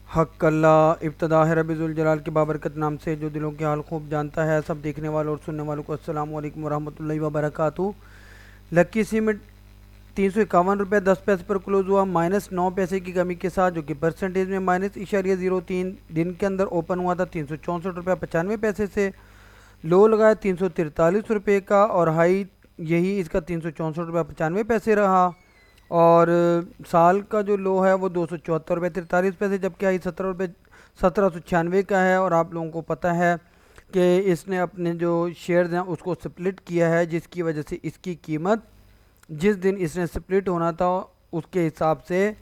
हक अल्लाह इब्तदा है रब्बिल जलाल के बाबरकत नाम से जो दिलों के हाल खूब जानता है। सब देखने वालों और सुनने वालों को अस्सलाम वालेकुम वरहमतुल्लाहि वबरकातुहू। लक्की सीमेंट 351 रुपये 10 पैसे पर क्लोज हुआ, -9 पैसे की कमी के साथ, जो कि परसेंटेज में -0.03। दिन के अंदर ओपन हुआ था 364 रुपये 95 पैसे से। लो लगाया 343 रुपये का और हाई यही इसका 364 रुपये 95 पैसे रहा। और साल का जो लो है वो 274 रुपये 43 पैसे, जबकि हाई 17 रुपये 1796 का है। और आप लोगों को पता है कि इसने अपने जो शेयर्स हैं उसको स्प्लिट किया है, जिसकी वजह से इसकी कीमत जिस दिन इसने स्प्लिट होना था उसके हिसाब से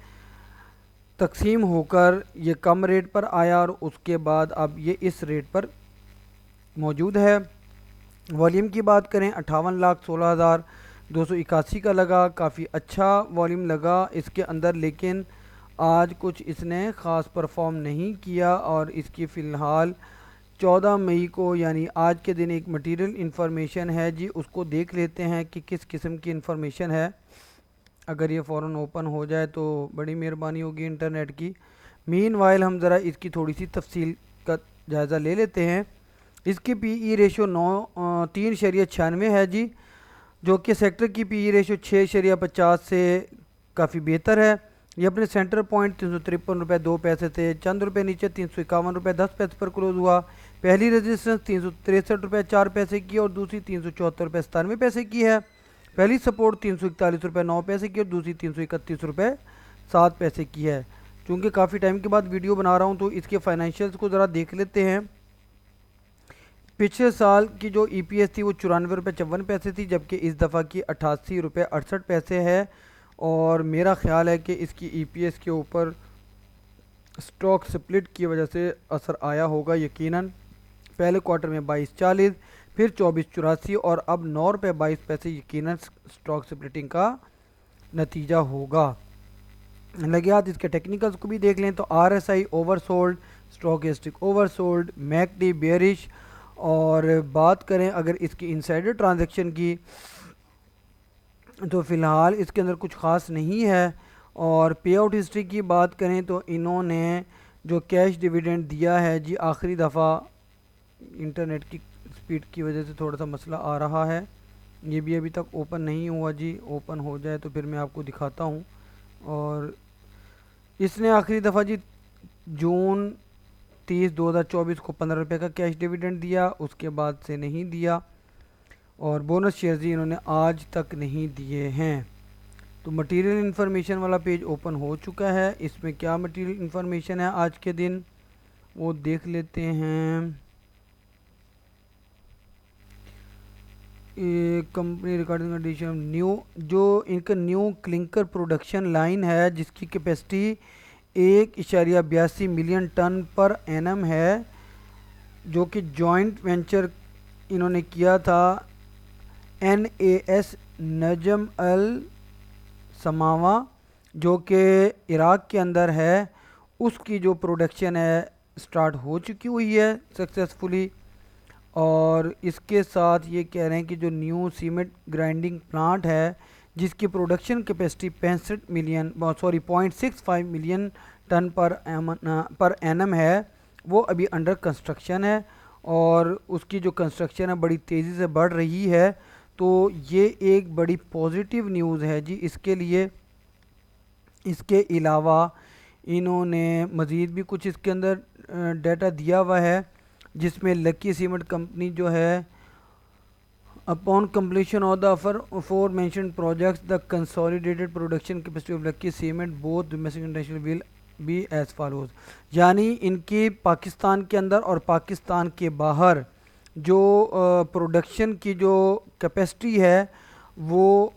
तकसीम होकर ये कम रेट पर आया और उसके बाद अब ये इस रेट पर मौजूद है। वॉल्यूम की बात करें 58,16,281 का लगा, काफ़ी अच्छा वॉल्यूम लगा इसके अंदर, लेकिन आज कुछ इसने ख़ास परफॉर्म नहीं किया। और इसकी फ़िलहाल 14 मई को यानी आज के दिन एक मटेरियल इन्फॉर्मेशन है जी, उसको देख लेते हैं कि किस किस्म की इन्फॉर्मेशन है। अगर ये फ़ौरन ओपन हो जाए तो बड़ी मेहरबानी होगी इंटरनेट की। मीनवाइल हम ज़रा इसकी थोड़ी सी तफसील का जायज़ा ले लेते हैं। इसकी पीई रेशो 3.96 है जी, जो कि सेक्टर की पीई रेशो 6.50 से काफ़ी बेहतर है। ये अपने सेंटर पॉइंट 353 रुपये 2 पैसे थे, चंद रुपये नीचे 351 रुपये 10 पैसे पर क्लोज हुआ। पहली रजिस्टेंस 363 रुपये 4 पैसे की और दूसरी 374 रुपये 97 पैसे की है। पहली सपोर्ट 341 रुपये 9 पैसे की और दूसरी 331 रुपये 7 पैसे की है। चूँकि काफ़ी टाइम के बाद वीडियो बना रहा हूँ तो इसके फाइनेंशियल्स को ज़रा देख लेते हैं। पिछले साल की जो ईपीएस थी वो 94 रुपये 54 पैसे थी, जबकि इस दफ़ा की 88 रुपये 68 पैसे है। और मेरा ख्याल है कि इसकी ईपीएस के ऊपर स्टॉक स्प्लिट की वजह से असर आया होगा यकीनन। पहले क्वार्टर में 22.40, फिर 24.84 और अब 9 रुपये 22 पैसे यकीनन स्टॉक स्प्लिटिंग का नतीजा होगा। लगे हाथ इसके टेक्निकल्स को भी देख लें तो RSI oversold, stochastic oversold, McD bearish. और बात करें अगर इसकी इनसाइडर ट्रांजैक्शन की तो फ़िलहाल इसके अंदर कुछ ख़ास नहीं है। और पे आउट हिस्ट्री की बात करें तो इन्होंने जो कैश डिविडेंड दिया है जी, आखिरी दफ़ा इंटरनेट की स्पीड की वजह से थोड़ा सा मसला आ रहा है, ये भी अभी तक ओपन नहीं हुआ जी। ओपन हो जाए तो फिर मैं आपको दिखाता हूँ। और इसने आखिरी दफ़ा जी जून 30 2024 को 15 रुपये का कैश डिविडेंड दिया, उसके बाद से नहीं दिया। और बोनस शेयर्स जी इन्होंने आज तक नहीं दिए हैं। तो मटेरियल इन्फॉर्मेशन वाला पेज ओपन हो चुका है। इसमें क्या मटेरियल इन्फॉर्मेशन है आज के दिन वो देख लेते हैं। कंपनी रिकॉर्डिंग कंडीशन न्यू, जो इनका न्यू क्लिंकर प्रोडक्शन लाइन है जिसकी capacity 1.82 million ton per annum है, जो कि जॉइंट वेंचर इन्होंने किया था NAS नजम अल समावा, जो कि इराक़ के अंदर है। उसकी जो प्रोडक्शन है स्टार्ट हो चुकी हुई है सक्सेसफुली। और इसके साथ ये कह रहे हैं कि जो न्यू सीमेंट ग्राइंडिंग प्लांट है जिसकी production capacity 0.65 million ton per annum है, वो अभी अंडर कंस्ट्रक्शन है और उसकी जो कंस्ट्रक्शन है बड़ी तेज़ी से बढ़ रही है। तो ये एक बड़ी पॉजिटिव न्यूज़ है जी इसके लिए। इसके अलावा इन्होंने मज़ीद भी कुछ इसके अंदर डाटा दिया हुआ है, जिसमें लक्की सीमेंट कंपनी जो है upon completion of the aforementioned projects the consolidated production capacity of Lucky Cement both domestic and international will be as follows। यानी इनकी पाकिस्तान के अंदर और पाकिस्तान के बाहर जो प्रोडक्शन की जो कैपेसिटी है वो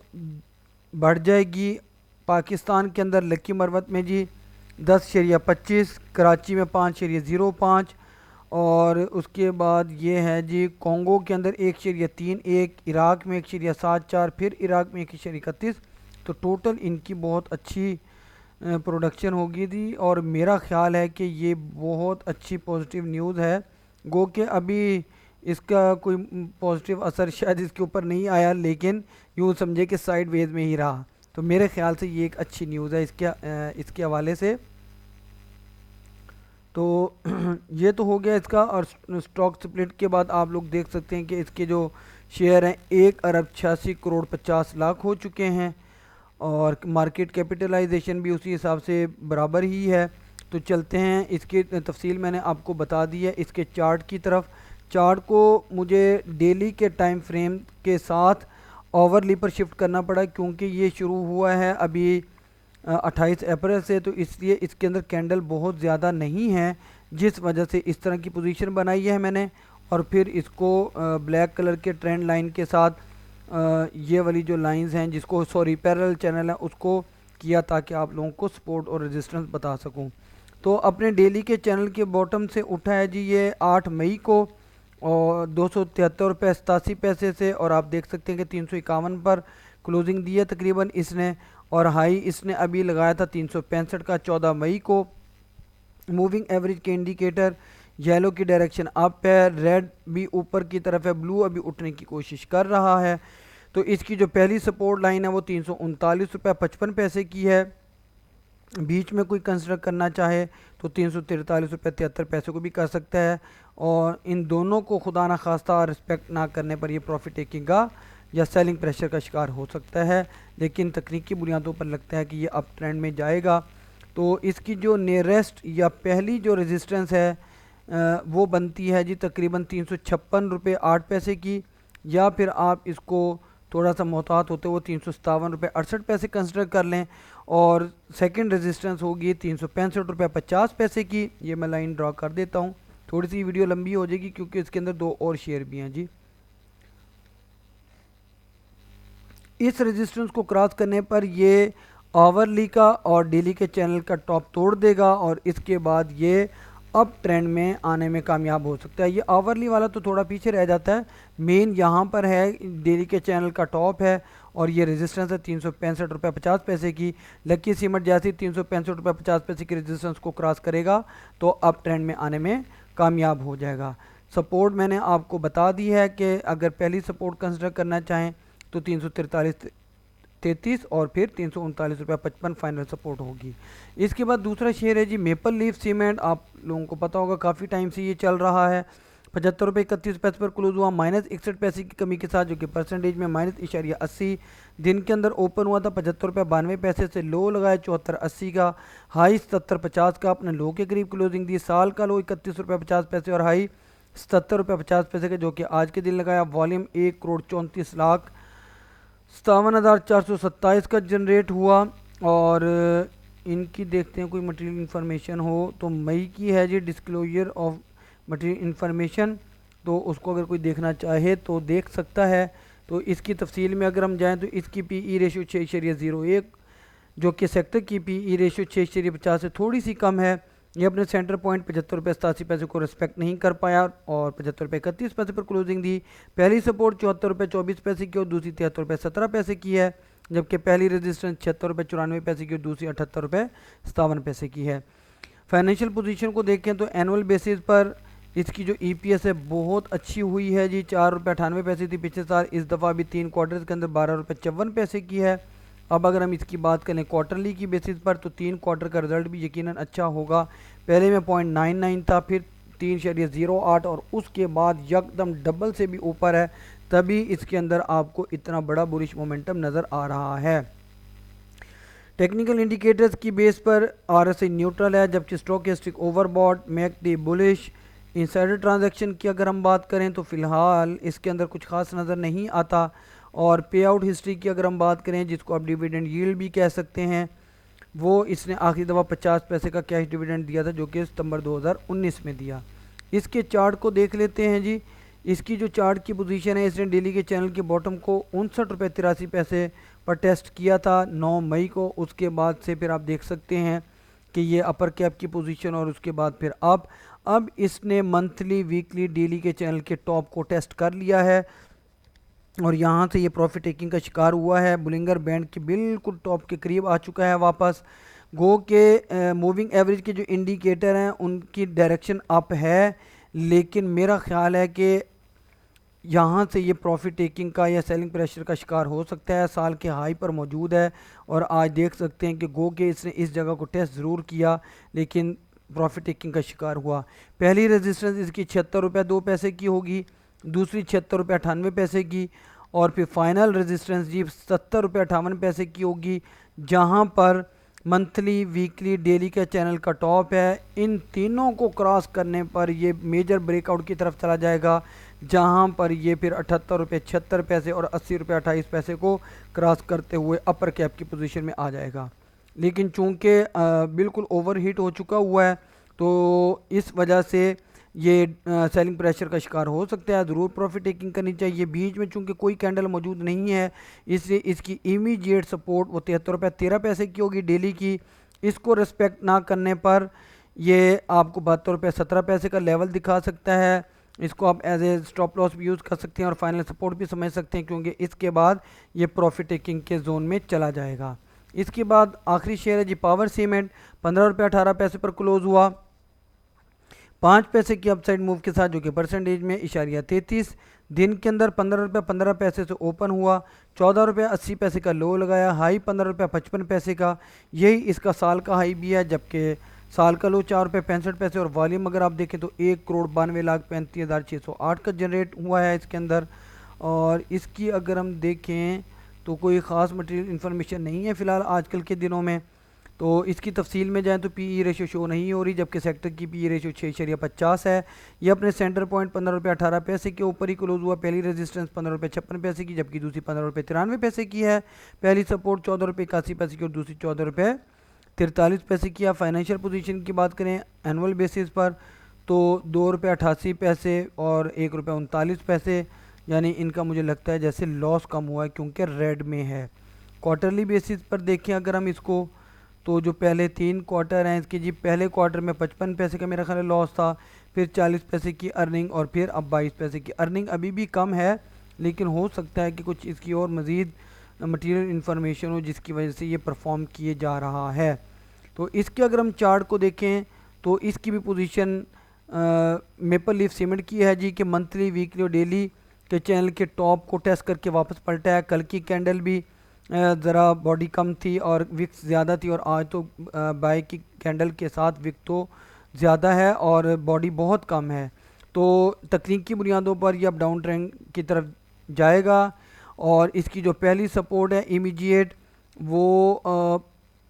बढ़ जाएगी। पाकिस्तान के अंदर लक्की मरवत में जी 10.25, कराची में 5.05 और उसके बाद ये है जी कॉन्गो के अंदर 1.31, इराक़ में 1.74, फिर इराक़ में 1.31। तो टोटल इनकी बहुत अच्छी प्रोडक्शन होगी थी। और मेरा ख़्याल है कि ये बहुत अच्छी पॉजिटिव न्यूज़ है। गो कि अभी इसका कोई पॉजिटिव असर शायद इसके ऊपर नहीं आया, लेकिन यूँ समझे कि साइड वेज में ही रहा। तो मेरे ख़्याल से ये एक अच्छी न्यूज़ है इसके हवाले से। तो ये तो हो गया इसका। और स्टॉक स्प्लिट के बाद आप लोग देख सकते हैं कि इसके जो शेयर हैं 1 अरब 86 करोड़ 50 लाख हो चुके हैं और मार्केट कैपिटलाइजेशन भी उसी हिसाब से बराबर ही है। तो चलते हैं, इसकी तफसील मैंने आपको बता दी है। इसके चार्ट की तरफ, चार्ट को मुझे डेली के टाइम फ्रेम के साथ ओवरली पर शिफ्ट करना पड़ा क्योंकि ये शुरू हुआ है अभी 28 अप्रैल से, तो इसलिए इसके अंदर कैंडल बहुत ज़्यादा नहीं है, जिस वजह से इस तरह की पोजीशन बनाई है मैंने। और फिर इसको ब्लैक कलर के ट्रेंड लाइन के साथ ये वाली जो लाइंस हैं, जिसको सॉरी पैरेलल चैनल है, उसको किया ताकि आप लोगों को सपोर्ट और रेजिस्टेंस बता सकूं। तो अपने डेली के चैनल के बॉटम से उठा है जी ये 8 मई को और 273 रुपये 87 पैसे से, और आप देख सकते हैं कि 351 पर क्लोजिंग दी है तकरीबन इसने। और हाई इसने अभी लगाया था 365 का 14 मई को। मूविंग एवरेज के इंडिकेटर येलो की डायरेक्शन अप है, रेड भी ऊपर की तरफ है, ब्लू अभी उठने की कोशिश कर रहा है। तो इसकी जो पहली सपोर्ट लाइन है वो 339 रुपये 55 पैसे की है। बीच में कोई कंसिडर करना चाहे तो 343 रुपये 73 पैसे को भी कर सकता है। और इन दोनों को खुदा ना खास्ता रिस्पेक्ट ना करने पर ये प्रॉफिट टेकिंग का या सेलिंग प्रेशर का शिकार हो सकता है, लेकिन तकनीकी बुनियादों पर लगता है कि ये अप ट्रेंड में जाएगा। तो इसकी जो नियरेस्ट या पहली जो रेजिस्टेंस है वो बनती है जी तकरीबन 356 रुपये 8 पैसे की, या फिर आप इसको थोड़ा सा मोहतात होते हुए 357 रुपये 68 पैसे कंसिडर कर लें। और सेकंड रेजिस्टेंस होगी 365 रुपये 50 पैसे की। ये मैं लाइन ड्रॉ कर देता हूँ, थोड़ी सी वीडियो लंबी हो जाएगी क्योंकि इसके अंदर दो और शेयर भी हैं जी। इस रेजिस्टेंस को क्रॉस करने पर ये आवरली का और डेली के चैनल का टॉप तोड़ देगा और इसके बाद ये अप ट्रेंड में आने में कामयाब हो सकता है। ये आवरली वाला तो थोड़ा पीछे रह जाता है, मेन यहाँ पर है, डेली के चैनल का टॉप है और ये रेजिस्टेंस है 365 रुपये 50 पैसे की। लकी सीमेंट जैसे 365 रुपये 50 पैसे की रेजिस्टेंस को क्रॉस करेगा तो अप ट्रेंड में आने में कामयाब हो जाएगा। सपोर्ट मैंने आपको बता दी है कि अगर पहली सपोर्ट कंसिडर करना चाहें तो 343.33 और फिर 339 रुपये 55 फाइनल सपोर्ट होगी। इसके बाद दूसरा शेयर है जी मेपल लीफ सीमेंट। आप लोगों को पता होगा काफ़ी टाइम से ये चल रहा है। 75 रुपये 31 पैसे पर क्लोज हुआ -61 पैसे की कमी के साथ, जो कि परसेंटेज में -80। दिन के अंदर ओपन हुआ था 75 रुपये 92 पैसे से, लो लगाया 74.80 का, हाई 77.50 का, अपने लो के करीब क्लोजिंग दी। साल का लो 31 रुपये 50 पैसे और हाई 77 रुपये 50 पैसे का, जो कि आज के दिन लगाया। वॉल्यूम 1,34,57,427 का जनरेट हुआ। और इनकी देखते हैं कोई मटेरियल इन्फॉर्मेशन हो तो मई की है जी डिस्क्लोजर ऑफ मटेरियल इन्फॉर्मेशन, तो उसको अगर कोई देखना चाहे तो देख सकता है। तो इसकी तफसील में अगर हम जाएं तो इसकी पीई रेशियो 6.01, जो कि सेक्टर की पीई रेशियो 6.50 से थोड़ी सी कम है। ये अपने सेंटर पॉइंट 75 रुपये 87 पैसे को रिस्पेक्ट नहीं कर पाया और 75 रुपये 31 पैसे पर क्लोजिंग दी। पहली सपोर्ट 74 रुपये 24 पैसे की और दूसरी 73 रुपये 17 पैसे की है, जबकि पहली रेजिस्टेंस 76 रुपये 94 पैसे की और दूसरी 78 रुपये 57 पैसे की है। फाइनेंशियल पोजीशन को देखें तो एनुअल बेसिस पर इसकी जो ईपीएस है बहुत अच्छी हुई है जी। 4 रुपये 98 पैसे थी पिछले साल, इस दफ़ा भी 3 क्वार्टर्स के अंदर 12 रुपये 54 पैसे की है। अब अगर हम इसकी बात करें क्वार्टरली की बेसिस पर तो 3 क्वार्टर का रिजल्ट भी यकीनन अच्छा होगा। पहले में 0.99 था, फिर 3.08 और उसके बाद यकदम डबल से भी ऊपर है, तभी इसके अंदर आपको इतना बड़ा बुलिश मोमेंटम नज़र आ रहा है। टेक्निकल इंडिकेटर्स की बेस पर आरएसआई न्यूट्रल है, जबकि stochastic overbought McD bullish. Insider transaction की अगर हम बात करें तो फ़िलहाल इसके अंदर कुछ खास नज़र नहीं आता। और पे आउट हिस्ट्री की अगर हम बात करें, जिसको आप डिविडेंड यील्ड भी कह सकते हैं, वो इसने आखिरी दफ़ा 50 पैसे का कैश डिविडेंड दिया था, जो कि सितंबर 2019 में दिया। इसके चार्ट को देख लेते हैं जी। इसकी जो चार्ट की पोजीशन है, इसने डेली के चैनल के बॉटम को 59 रुपये 83 पैसे पर टेस्ट किया था 9 मई को। उसके बाद से फिर आप देख सकते हैं कि ये अपर कैप की पोजीशन और उसके बाद फिर अब इसने मंथली वीकली डेली के चैनल के टॉप को टेस्ट कर लिया है और यहाँ से ये प्रॉफिट टेकिंग का शिकार हुआ है। बुलिंगर बैंड के बिल्कुल टॉप के करीब आ चुका है वापस। गो के मूविंग एवरेज के जो इंडिकेटर हैं उनकी डायरेक्शन अप है, लेकिन मेरा ख्याल है कि यहाँ से ये प्रॉफिट टेकिंग का या सेलिंग प्रेशर का शिकार हो सकता है। साल के हाई पर मौजूद है और आज देख सकते हैं कि गो के इसने इस जगह को टेस्ट ज़रूर किया, लेकिन प्रॉफिट टेकिंग का शिकार हुआ। पहली रेजिस्टेंस इसकी 76 रुपये 2 पैसे की होगी, दूसरी 76 रुपये 98 पैसे की, और फिर फाइनल रेजिस्टेंस जी 70 रुपये 58 पैसे की होगी, जहां पर मंथली, वीकली, डेली का चैनल का टॉप है। इन तीनों को क्रॉस करने पर ये मेजर ब्रेकआउट की तरफ चला जाएगा, जहां पर ये फिर 78 रुपये 76 पैसे और 80 रुपये 28 पैसे को क्रॉस करते हुए अपर कैप की पोजीशन में आ जाएगा। लेकिन चूंकि बिल्कुल ओवरहीट हो चुका हुआ है, तो इस वजह से ये सेलिंग प्रेशर का शिकार हो सकता है। ज़रूर प्रॉफिट टेकिंग करनी चाहिए। बीच में चूंकि कोई कैंडल मौजूद नहीं है, इसलिए इसकी इमीडिएट सपोर्ट वो 73 रुपये 13 पैसे की होगी डेली की। इसको रिस्पेक्ट ना करने पर ये आपको 72 रुपये 17 पैसे का लेवल दिखा सकता है। इसको आप एज ए स्टॉप लॉस भी यूज़ कर सकते हैं और फाइनल सपोर्ट भी समझ सकते हैं, क्योंकि इसके बाद ये प्रॉफिट टेकिंग के जोन में चला जाएगा। इसके बाद आखिरी शेयर है जी पावर सीमेंट, 15 रुपये 18 पैसे पर क्लोज हुआ, 5 पैसे की अपसाइड मूव के साथ, जो कि परसेंटेज में इशारिया 33। दिन के अंदर 15 रुपये 15 पैसे से ओपन हुआ, 14 रुपये 80 पैसे का लो लगाया, हाई 15 रुपये 55 पैसे का, यही इसका साल का हाई भी है, जबकि साल का लो 4 रुपये 65 पैसे। और वॉल्यूम अगर आप देखें तो 1,92,35,608 का जनरेट हुआ है इसके अंदर। और इसकी अगर हम देखें तो कोई ख़ास मटेरियल इन्फॉर्मेशन नहीं है फ़िलहाल आजकल के दिनों में। तो इसकी तफसील में जाएँ तो पीई रेशो शो नहीं हो रही, जबकि सेक्टर की पीई रेशो 6.50 है। ये अपने सेंटर पॉइंट 15 रुपये 18 पैसे के ऊपर ही क्लोज हुआ। पहली रेजिस्टेंस 15 रुपये 56 पैसे की, जबकि दूसरी 15 रुपये 93 पैसे की है। पहली सपोर्ट 14 रुपये 81 पैसे की और दूसरी 14 रुपये 43 पैसे की। आप फाइनेंशियल पोजीशन की बात करें एनुअल बेसिस पर तो 2 रुपये 88 पैसे और 1 रुपये 39 पैसे, यानी इनका मुझे लगता है जैसे लॉस कम हुआ है क्योंकि रेड में है। क्वार्टरली बेसिस पर देखें अगर हम इसको, तो जो पहले 3 क्वार्टर हैं इसके जी, पहले क्वार्टर में 55 पैसे का मेरा ख्याल लॉस था, फिर 40 पैसे की अर्निंग और फिर अब 22 पैसे की अर्निंग। अभी भी कम है, लेकिन हो सकता है कि कुछ इसकी और मज़ीद मटेरियल इन्फॉर्मेशन हो जिसकी वजह से ये परफॉर्म किए जा रहा है। तो इसके अगर हम चार्ट को देखें तो इसकी भी पोजीशन मेपल लीफ सीमेंट की है जी, कि मंथली, वीकली और डेली के चैनल के टॉप को टेस्ट करके वापस पलटा है। कल की कैंडल भी ज़रा बॉडी कम थी और विक्स ज़्यादा थी, और आज तो बाय की कैंडल के साथ विक तो ज़्यादा है और बॉडी बहुत कम है। तो तकनीकी बुनियादों पर ये अब डाउन ट्रेंड की तरफ जाएगा। और इसकी जो पहली सपोर्ट है इमीडिएट वो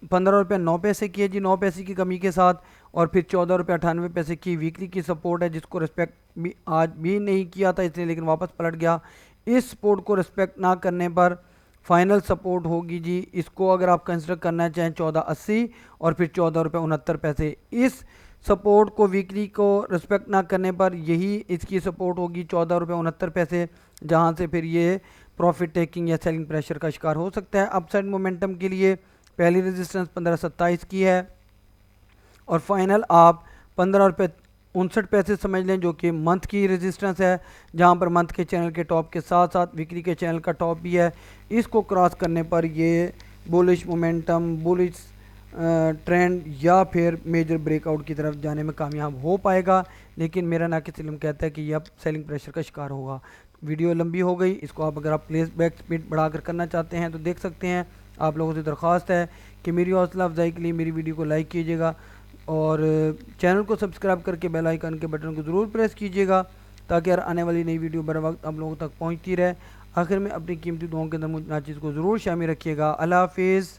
15 रुपये 9 पैसे की है जी, 9 पैसे की कमी के साथ, और फिर 14 रुपये 98 पैसे की वीकली की सपोर्ट है, जिसको रिस्पेक्ट भी आज भी नहीं किया था इसलिए, लेकिन वापस पलट गया। इस सपोर्ट को रिस्पेक्ट ना करने पर फाइनल सपोर्ट होगी जी, इसको अगर आप कंसिडर करना चाहें 14.80 और फिर 14 रुपये 69 पैसे। इस सपोर्ट को वीकली को रिस्पेक्ट ना करने पर यही इसकी सपोर्ट होगी 14 रुपये 69 पैसे, जहाँ से फिर ये प्रॉफिट टेकिंग या सेलिंग प्रेशर का शिकार हो सकता है। अपसाइड मोमेंटम के लिए पहली रेजिस्टेंस 15.27 की है और फाइनल आप 15 रुपये 59 पैसे समझ लें, जो कि मंथ की रेजिस्टेंस है, जहां पर मंथ के चैनल के टॉप के साथ साथ वीकली के चैनल का टॉप भी है। इसको क्रॉस करने पर ये बुलिश मोमेंटम, बुलिश ट्रेंड या फिर मेजर ब्रेकआउट की तरफ जाने में कामयाब हो पाएगा। लेकिन मेरा नाकिस इल्म कहता है कि यह सेलिंग प्रेशर का शिकार होगा। वीडियो लंबी हो गई, इसको आप अगर आप प्लेस बैक स्पीड बढ़ाकर करना चाहते हैं तो देख सकते हैं। आप लोगों से दरख्वास्त है कि मेरी हौसला अफजाई के लिए मेरी वीडियो को लाइक कीजिएगा और चैनल को सब्सक्राइब करके बेल आइकन के बटन को ज़रूर प्रेस कीजिएगा, ताकि हर आने वाली नई वीडियो बर वक्त आप लोगों तक पहुंचती रहे। आखिर में अपनी कीमती दुआओं के अंदर मुझ नाचीज़ को ज़रूर शामिल रखिएगा। अल्लाह हाफिज़।